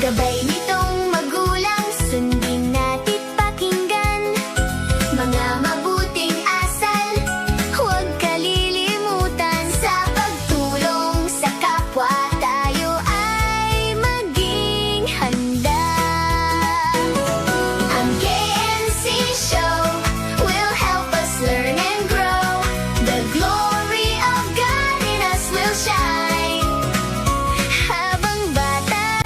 Gabay nitong magulang, sundin natin pakinggan. Mga mabuting asal, huwag kalilimutan. Sa pagtulong sa kapwa, tayo ay maging handa. Ang KNC Show will help us learn and grow. The glory of God in us will shine. Habang bata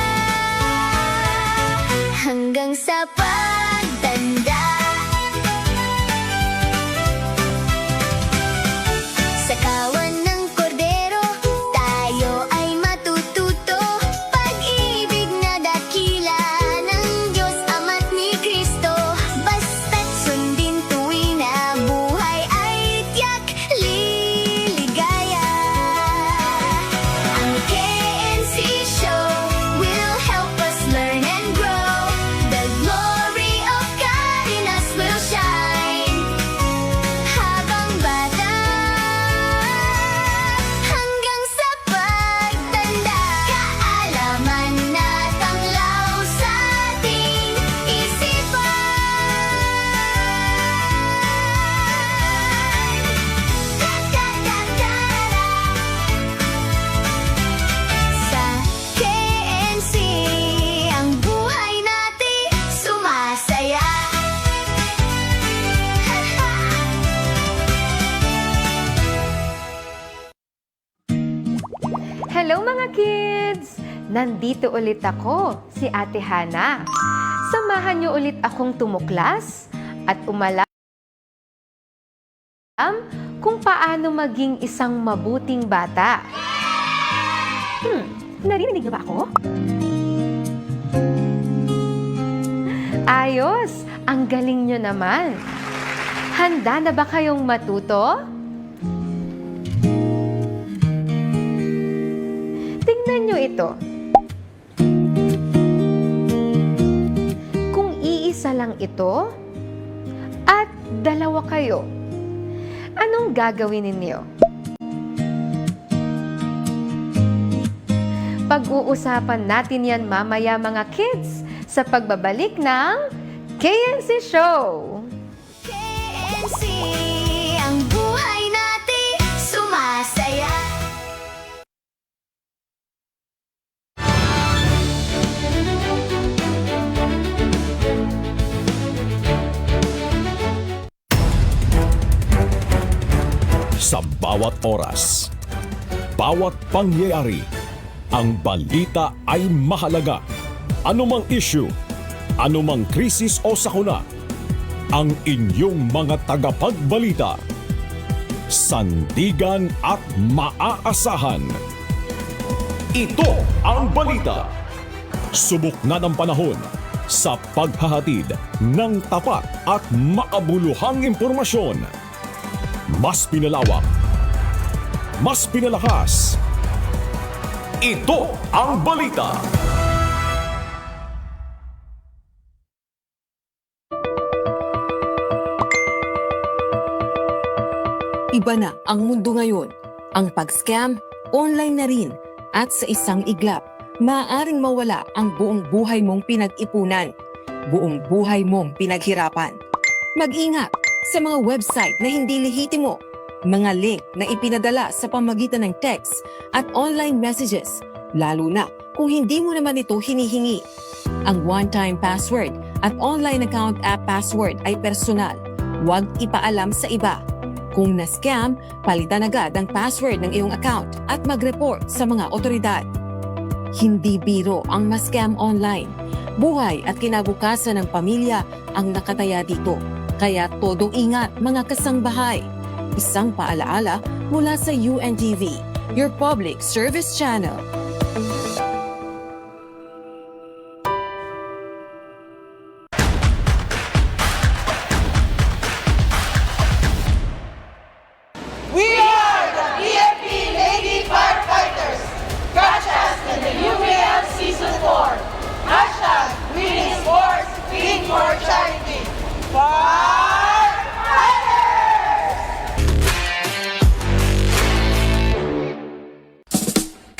hanggang sa pagtanda. Sa kawan ng kordero, tayo ay matututo. Pag-ibig na dakila ng Diyos Ama't ni Kristo. Basta't sundin tuwing na buhay ay tiyak liligaya. Ang KNC Show will help us learn and grow. The glory of God in us will shine. Habang bata hanggang sa pagtanda. Kaalaman na tanglaw sa ating isipan. Sa KNC, ang buhay natin sumasaya. Hello mga kids! Nandito ulit ako, si Ate Hana. Samahan niyo ulit akong tumuklas at umalam kung paano maging isang mabuting bata. Narinig niyo ba ako? Ayos! Ang galing niyo naman! Handa na ba kayong matuto? Tingnan nyo ito. Kung iisa lang ito at dalawa kayo, anong gagawin ninyo? Pag-uusapan natin yan mamaya mga kids sa pagbabalik ng KNC Show. KNC, ang buhay natin sumasaya. Sa bawat oras, bawat pangyayari, ang balita ay mahalaga. Anumang issue, anumang krisis o sakuna, ang inyong mga tagapagbalita. Sandigan at maaasahan. Ito ang balita. Subok na ng panahon sa paghahatid ng tapat at makabuluhang impormasyon. Mas pinalawak, mas pinalakas. Ito ang balita. Iba na ang mundo ngayon. Ang pag-scam, online na rin. At sa isang iglap, maaaring mawala ang buong buhay mong pinag-ipunan. Buong buhay mong pinaghirapan. Mag-ingat sa mga website na hindi lehitimo, mga link na ipinadala sa pamagitan ng text at online messages, lalo na kung hindi mo naman ito hinihingi. Ang one-time password at online account app password ay personal. Huwag ipaalam sa iba. Kung na-scam, palitan agad ang password ng iyong account at mag-report sa mga otoridad. Hindi biro ang ma-scam online. Buhay at kinabukasan ng pamilya ang nakataya dito. Kaya todo ingat mga kasangbahay. Isang paalaala mula sa UNTV, your public service channel. We are the PFP Lady Firefighters. Catch us in the UVL Season 4. Hashtag Winning Sports, Feed for Charity. Firefighters!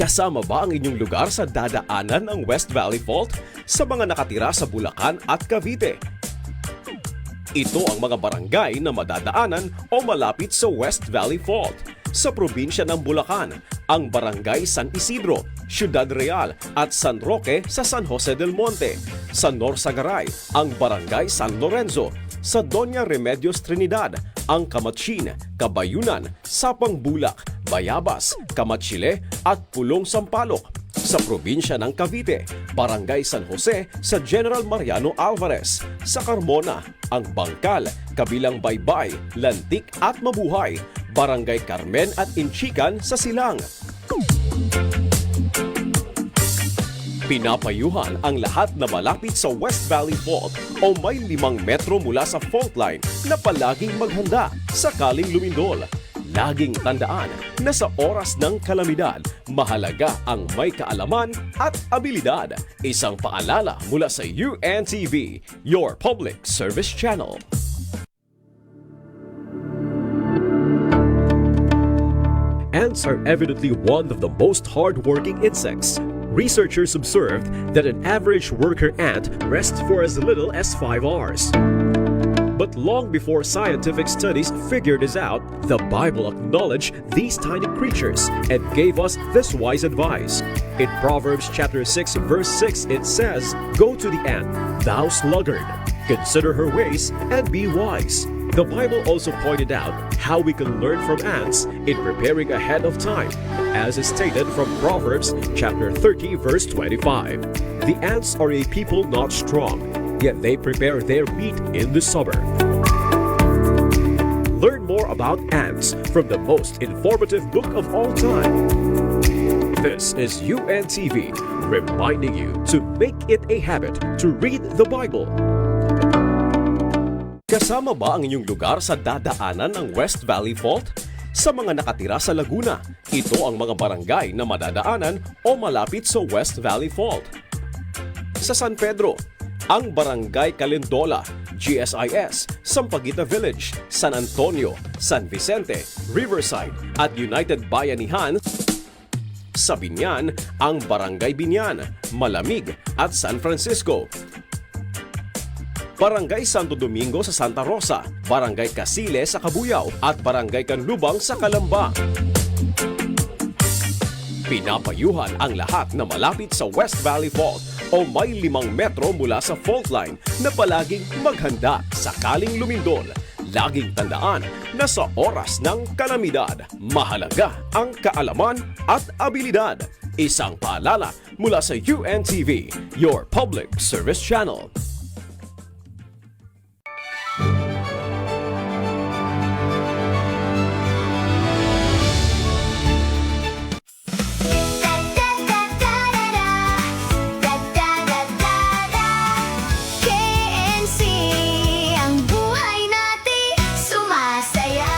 Kasama ba ang inyong lugar sa dadaanan ng West Valley Fault sa mga nakatira sa Bulacan at Cavite? Ito ang mga barangay na madadaanan o malapit sa West Valley Fault. Sa probinsya ng Bulacan, ang Barangay San Isidro, Ciudad Real at San Roque sa San Jose del Monte. Sa Norsagaray, ang Barangay San Lorenzo. Sa Doña Remedios Trinidad, ang Kamatsin, Kabayunan, Sapang Bulak, Bayabas, Kamatchile at Pulong Sampaloc. Sa probinsya ng Cavite, Barangay San Jose sa General Mariano Alvarez. Sa Carmona, ang Bangkal, Kabilang Baybay, Lantik at Mabuhay. Barangay Carmen at Inchican sa Silang. Pinapayuhan ang lahat na malapit sa West Valley Fault o may 5 metro mula sa fault line na palaging maghanda sakaling lumindol. Laging tandaan na sa oras ng kalamidad, mahalaga ang may kaalaman at abilidad. Isang paalala mula sa UNTV, your public service channel. Ants are evidently one of the most hardworking insects. Researchers observed that an average worker ant rests for as little as 5 hours. But long before scientific studies figured this out, the Bible acknowledged these tiny creatures and gave us this wise advice. In Proverbs chapter 6 verse 6 it says, "Go to the ant, thou sluggard, consider her ways and be wise." The Bible also pointed out how we can learn from ants in preparing ahead of time, as is stated from Proverbs chapter 30 verse 25. The ants are a people not strong, yet they prepare their meat in the summer. Learn more about ants from the most informative book of all time. This is UNTV, reminding you to make it a habit to read the Bible. Kasama ba ang inyong lugar sa dadaanan ng West Valley Fault? Sa mga nakatira sa Laguna, ito ang mga barangay na madadaanan o malapit sa West Valley Fault. Sa San Pedro, ang Barangay Calendola, GSIS, Sampaguita Village, San Antonio, San Vicente, Riverside at United Bayanihan. Sa Binyan, ang Barangay Binyan, Malamig at San Francisco. Barangay Santo Domingo sa Santa Rosa, Barangay Casile sa Cabuyao at Barangay Canlubang sa Calamba. Pinapayuhan ang lahat na malapit sa West Valley Fault o may 5 metro mula sa fault line na palaging maghanda sakaling lumindol. Laging tandaan na sa oras ng kalamidad, mahalaga ang kaalaman at abilidad. Isang paalala mula sa UNTV, your public service channel. KNC, ang buhay natin sumasaya.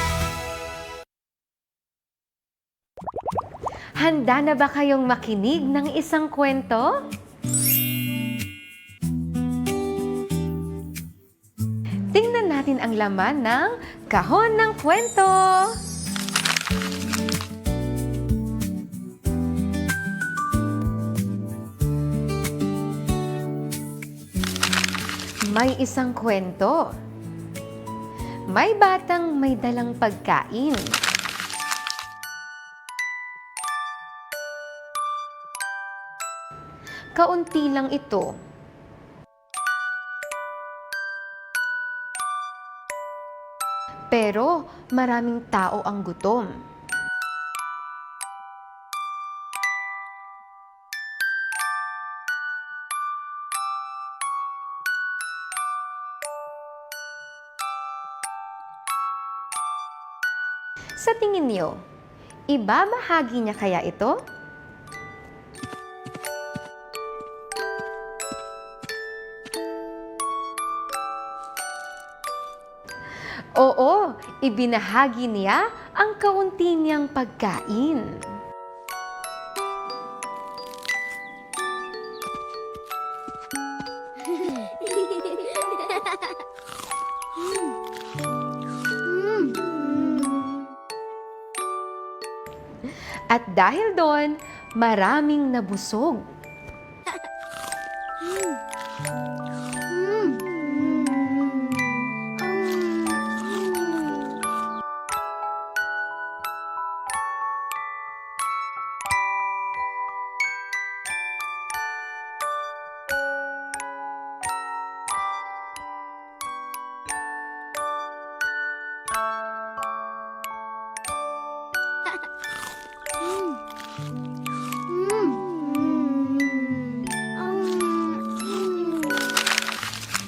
Handa na ba kayong makinig ng isang kwento? Tingnan natin ang laman ng kahon ng kwento. May isang kwento. May batang may dalang pagkain. Kaunti lang ito. Pero maraming tao ang gutom. Sa tingin niyo, ibabahagi niya kaya ito? Oo, ibinahagi niya ang kaunti niyang pagkain. At dahil doon, maraming nabusog.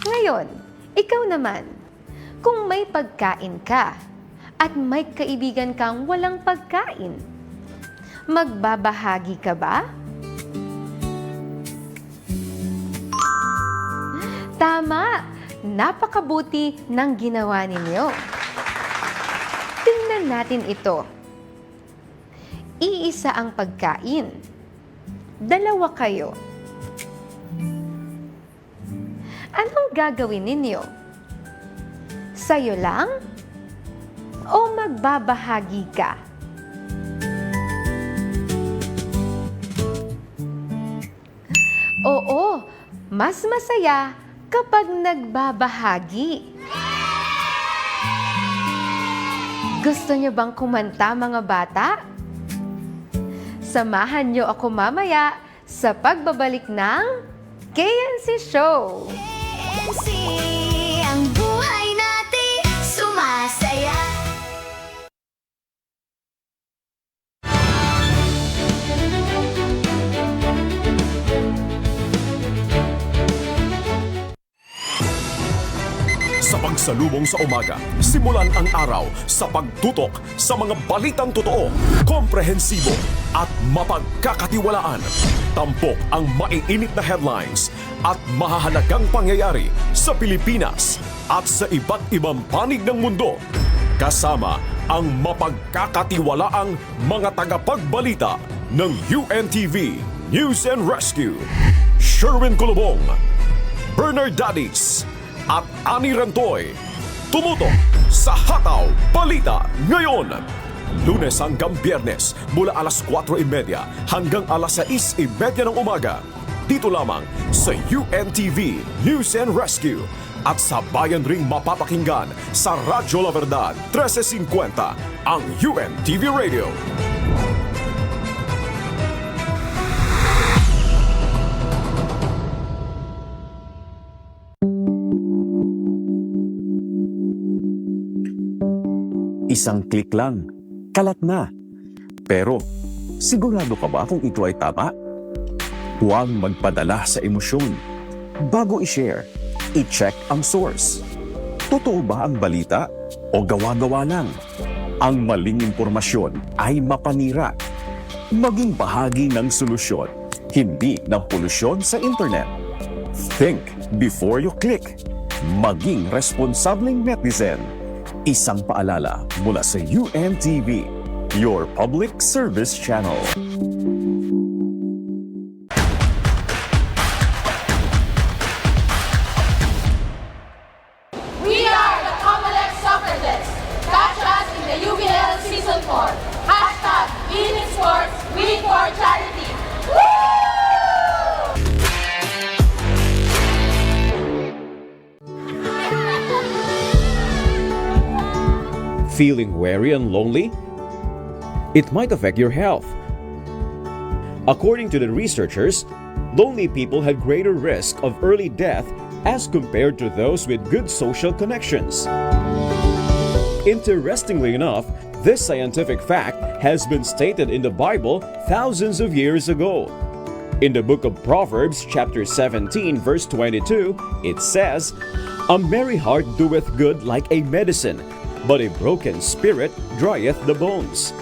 Ngayon, ikaw naman, kung may pagkain ka at may kaibigan kang walang pagkain, magbabahagi ka ba? Tama! Napakabuti ng ginawa ninyo. Tingnan natin ito. Iisa ang pagkain. Dalawa kayo. Anong gagawin ninyo? Sa'yo lang? O magbabahagi ka? Oo, mas masaya kapag nagbabahagi. Gusto niyo bang kumanta, mga bata? Samahan niyo ako mamaya sa pagbabalik ng KNC Show. KNC, ang buhay natin sumasaya. Sa pagsalubong sa umaga, simulan ang araw sa pagtutok sa mga balitang totoo, komprehensibo at mapagkakatiwalaan. Tampok ang maiinit na headlines at mahahalagang pangyayari sa Pilipinas at sa iba't ibang panig ng mundo. Kasama ang mapagkakatiwalaang mga tagapagbalita ng UNTV News and Rescue. Sherwin Colobong, Bernard Dadis, at Ani Rantoy. Tumutok sa Hataw Balita ngayon. Lunes hanggang Biyernes mula alas 4:30 hanggang alas 6:30 ng umaga. Dito lamang sa UNTV News and Rescue at sa bayan ring mapapakinggan sa Radyo La Verdad 1350 ang UNTV Radio. Isang klik lang, kalat na. Pero, sigurado ka ba kung ito ay tama? Huwag magpadala sa emosyon. Bago i-share, i-check ang source. Totoo ba ang balita o gawa-gawa lang? Ang maling impormasyon ay mapanira. Maging bahagi ng solusyon, hindi ng polusyon sa internet. Think before you click. Maging responsableng netizen. Isang paalala mula sa UNTV, your public service channel. We are the Comelec Suffragettes. Catch us in the UVL Season 4. Hashtag Being in Sports, We for Charity. Feeling weary and lonely? It might affect your health. According to the researchers, lonely people had greater risk of early death as compared to those with good social connections. Interestingly enough, this scientific fact has been stated in the Bible thousands of years ago. In the book of Proverbs, chapter 17, verse 22, it says, "A merry heart doeth good like a medicine, but a broken spirit drieth the bones."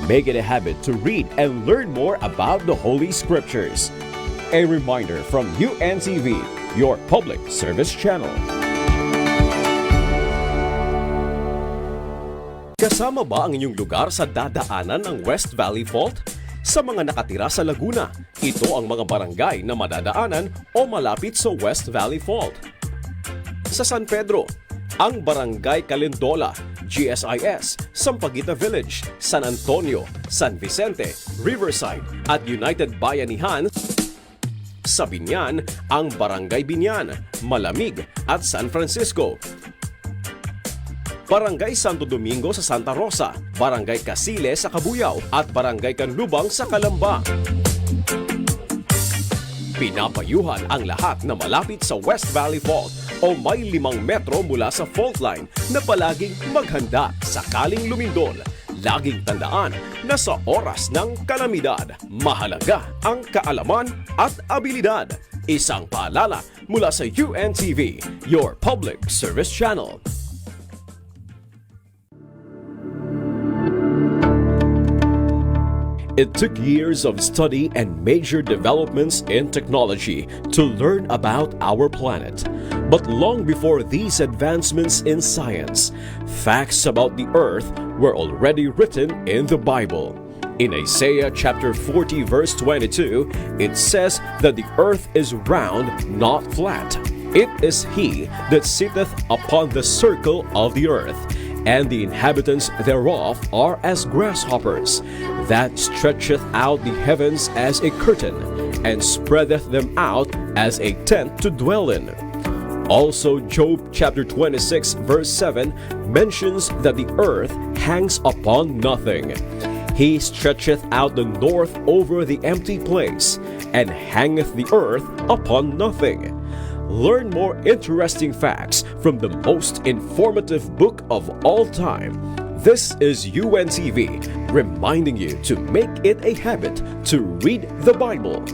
Make it a habit to read and learn more about the Holy Scriptures. A reminder from UNTV, your public service channel. Kasama ba ang inyong lugar sa dadaanan ng West Valley Fault? Sa mga nakatira sa Laguna, ito ang mga barangay na madadaanan o malapit sa West Valley Fault. Sa San Pedro, ang Barangay Calendola, GSIS, Sampaguita Village, San Antonio, San Vicente, Riverside at United Bayanihan. Sa Binyan, ang Barangay Binyan, Malamig at San Francisco. Barangay Santo Domingo sa Santa Rosa, Barangay Casile sa Cabuyao at Barangay Canlubang sa Calamba. Pinapayuhan ang lahat na malapit sa West Valley Fault o may 5 metro mula sa fault line na palaging maghanda sakaling lumindol. Laging tandaan na sa oras ng kalamidad, mahalaga ang kaalaman at abilidad. Isang paalala mula sa UNTV, your public service channel. It took years of study and major developments in technology to learn about our planet. But long before these advancements in science, facts about the Earth were already written in the Bible. In Isaiah chapter 40 verse 22, it says that the earth is round, not flat. It is he that sitteth upon the circle of the earth, and the inhabitants thereof are as grasshoppers, that stretcheth out the heavens as a curtain, and spreadeth them out as a tent to dwell in. Also, Job chapter 26 verse 7 mentions that the earth hangs upon nothing. He stretcheth out the north over the empty place, and hangeth the earth upon nothing. Learn more interesting facts from the most informative book of all time. This is UNTV, reminding you to make it a habit to read the Bible.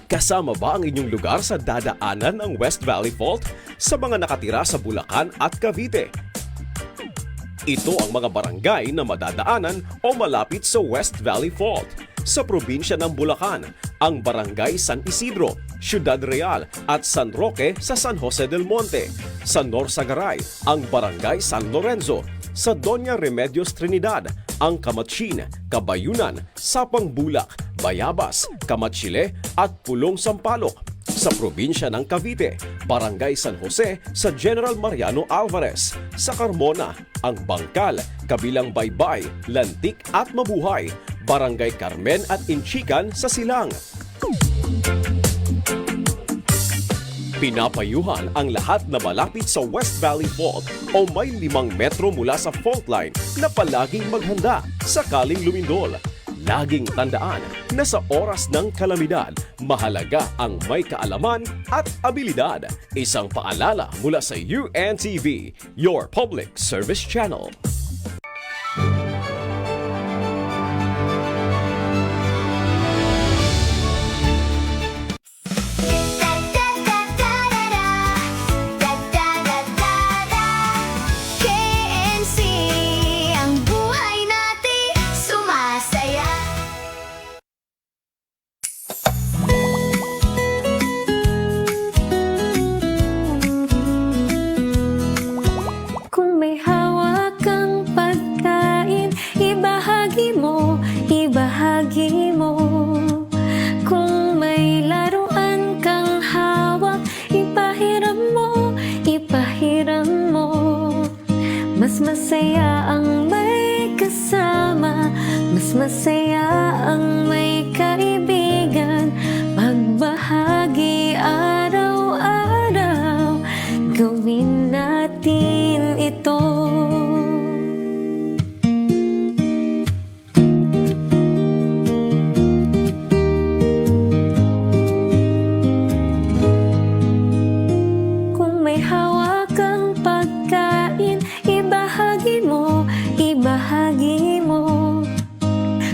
Kasama ba ang inyong lugar sa dadaanan ng West Valley Fault sa mga nakatira sa Bulacan at Cavite? Ito ang mga barangay na madadaanan o malapit sa West Valley Fault. Sa probinsya ng Bulacan, ang Barangay San Isidro, Ciudad Real at San Roque sa San Jose del Monte. Sa Norsagaray, ang Barangay San Lorenzo. Sa Doña Remedios Trinidad, ang Kamatsin, Kabayunan, Sapang Bulak, Bayabas, Kamatchile at Pulong Sampaloc. Sa probinsya ng Cavite, Barangay San Jose sa General Mariano Alvarez. Sa Carmona, ang Bangkal, kabilang Baybay, Lantik at Mabuhay. Barangay Carmen at Inchican sa Silang. Pinapayuhan ang lahat na malapit sa West Valley Fault o may 5 metro mula sa fault line na palaging maghanda sakaling lumindol. Laging tandaan na sa oras ng kalamidad, mahalaga ang may kaalaman at abilidad. Isang paalala mula sa UNTV, your public service channel. KNC, ang buhay natin sumasaya. Kung may hawak kang pagkain, ibahagi mo, ibahagi mo. Kung may laruan kang hawak, ipahiram mo, ipahiram mo. Mas masaya ang may kasama, mas masaya ang may kaibigan. Magbahagi araw-araw, gawin natin ito. Kung may hawak kang pagkain, ibahagi mo, ibahagi mo.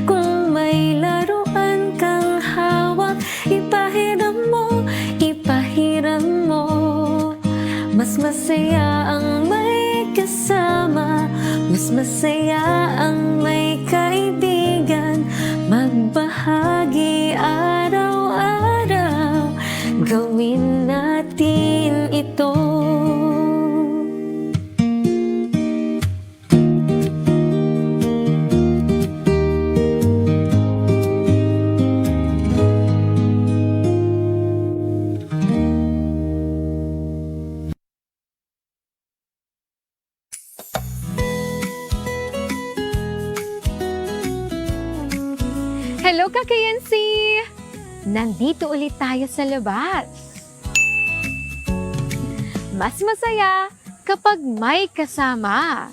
Kung may laruan kang hawak, ipahiram mo, ipahiram mo. Mas masaya ang may kasama, mas masaya ang may kaibigan. Magbahagi araw-araw, gawin natin ito. Kayansi! Nandito ulit tayo sa labas. Mas masaya kapag may kasama.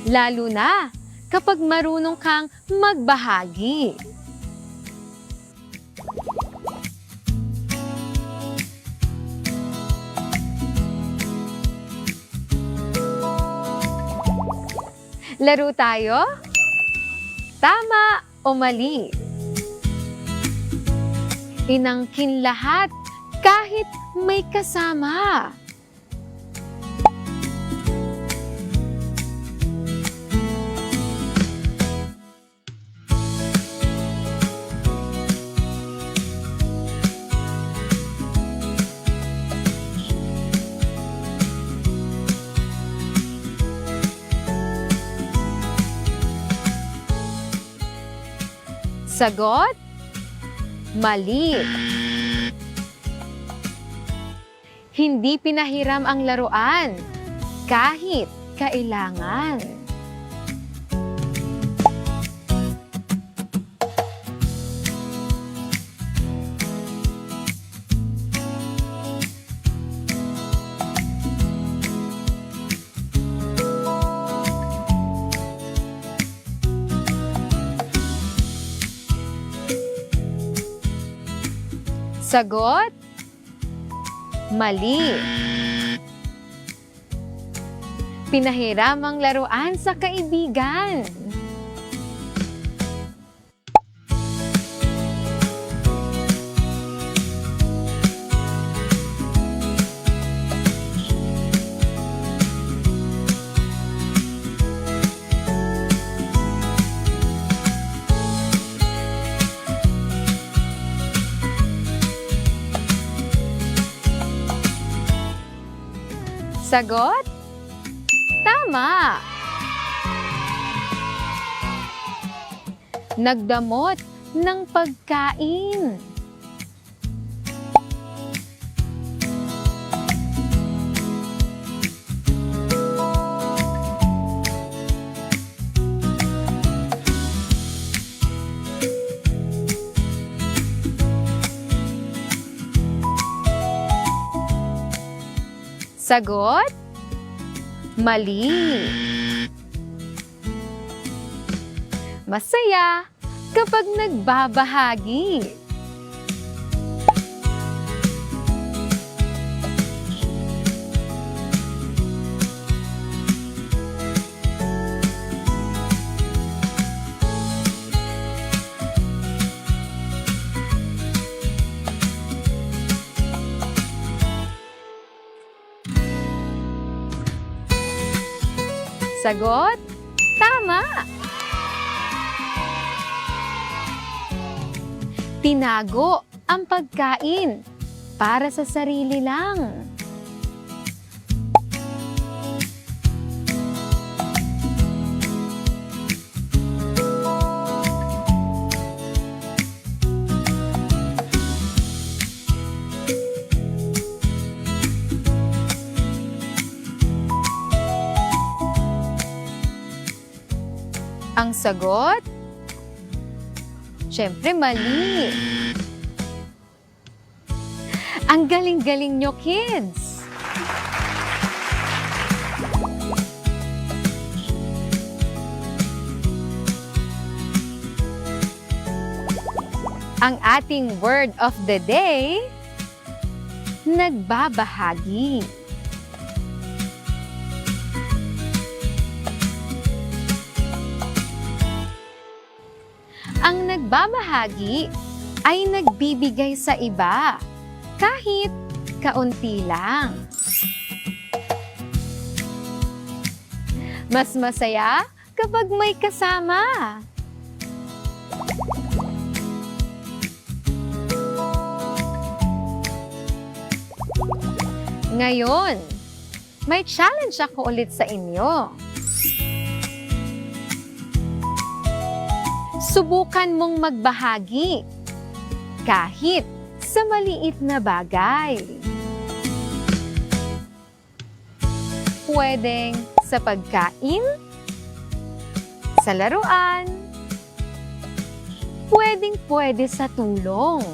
Lalo na kapag marunong kang magbahagi. Laro tayo? Tama o mali? Inangkin lahat kahit may kasama. Sagot? Mali. Hindi pinahiram ang laruan kahit kailangan. Sagot? Mali. Pinahiram ang laruan sa kaibigan. Sagot? Tama! Nagdamot ng pagkain. Sagot? Mali. Masaya kapag nagbabahagi. Sagot? Tama! Tinago ang pagkain para sa sarili lang. Ang sagot? Siyempre, mali. Ang galing-galing nyo, kids! Ang ating word of the day, nagbabahagi. Ang nagbabahagi ay nagbibigay sa iba, kahit kaunti lang. Mas masaya kapag may kasama. Ngayon, may challenge ako ulit sa inyo. Subukan mong magbahagi kahit sa maliit na bagay. Pwedeng sa pagkain, sa laruan, pwede sa tulong.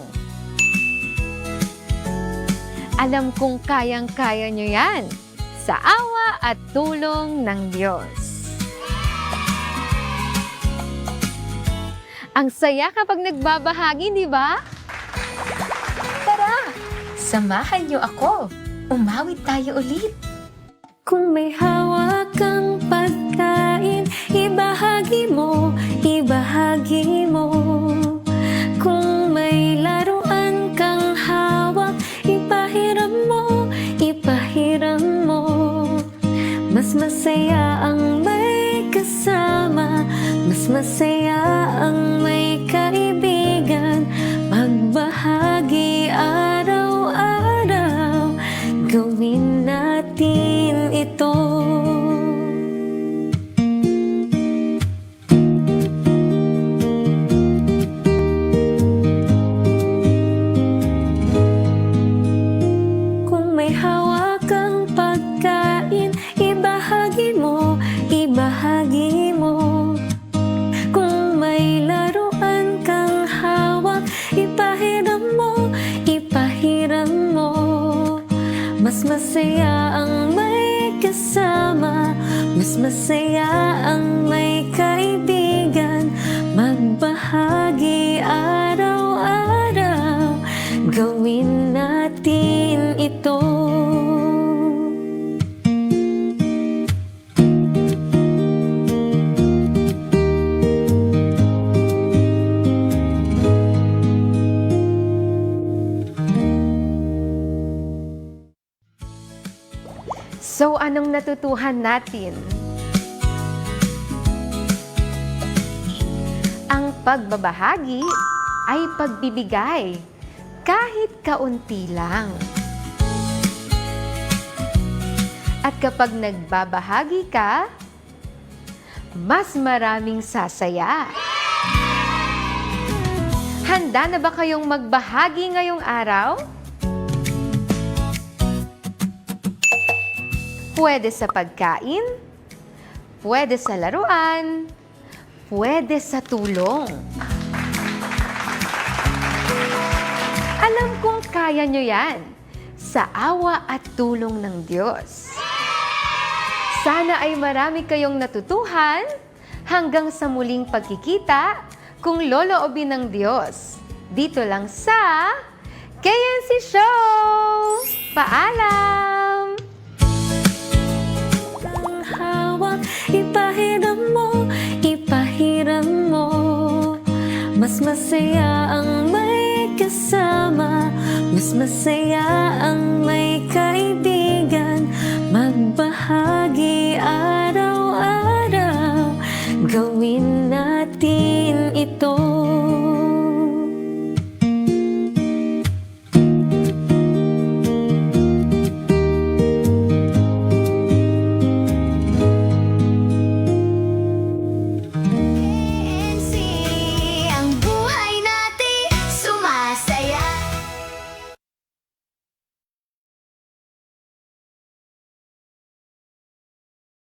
Alam kong kayang-kaya nyo yan sa awa at tulong ng Diyos. Ang saya kapag nagbabahagi, di ba? Tara, samahan niyo ako. Umawit tayo ulit. Kung may hawak kang pagkain, ibahagi mo, ibahagi mo. Kung may laruan kang hawak, ipahiram mo, ipahiram mo. Mas masaya ang may kasama, mas masaya ang may kaibigan. Magbahagi araw-araw, gawin natin ito. Kung may hawak kang pagkain, ibahagi mo, ibahagi mo. Kung may laruan kang hawak, ipahiram mo, ipahiram mo. Mas masaya ang may kasama, mas masaya ang may kaibigan. Magbahagi araw-araw, gawin natin ito. So, anong natutuhan natin? Ang pagbabahagi ay pagbibigay, kahit kaunti lang. At kapag nagbabahagi ka, mas maraming sasaya. Handa na ba kayong magbahagi ngayong araw? Pwede sa pagkain, pwede sa laruan, pwede sa tulong. Alam kong kaya nyo yan sa awa at tulong ng Diyos. Sana ay marami kayong natutuhan hanggang sa muling pagkikita kung loloobin ng Diyos. Dito lang sa KNC Show! Paalam! Hawak, ipahiram mo, ipahiram mo. Mas masaya ang may kasama, mas masaya ang may kaibigan. Magbahagi araw-araw, gawin natin ito.